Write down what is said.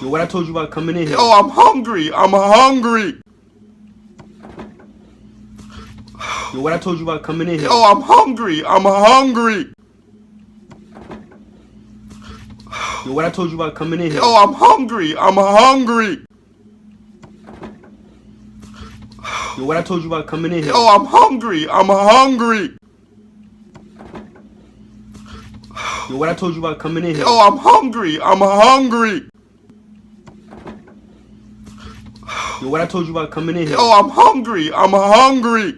Yo, what I told you about coming in here. Yo, I'm hungry. I'm hungry. Yo, what I told you about coming in here. Yo, I'm hungry. I'm hungry. Yo, what I told you about coming in here. Yo, I'm hungry. I'm hungry. Yo, what I told you about coming in here. Yo, I'm hungry. I'm hungry. Yo, what I told you about coming in here. Yo, I'm hungry. I'm hungry. Yo, what I told you about coming in here. Yo, I'm hungry. I'm hungry.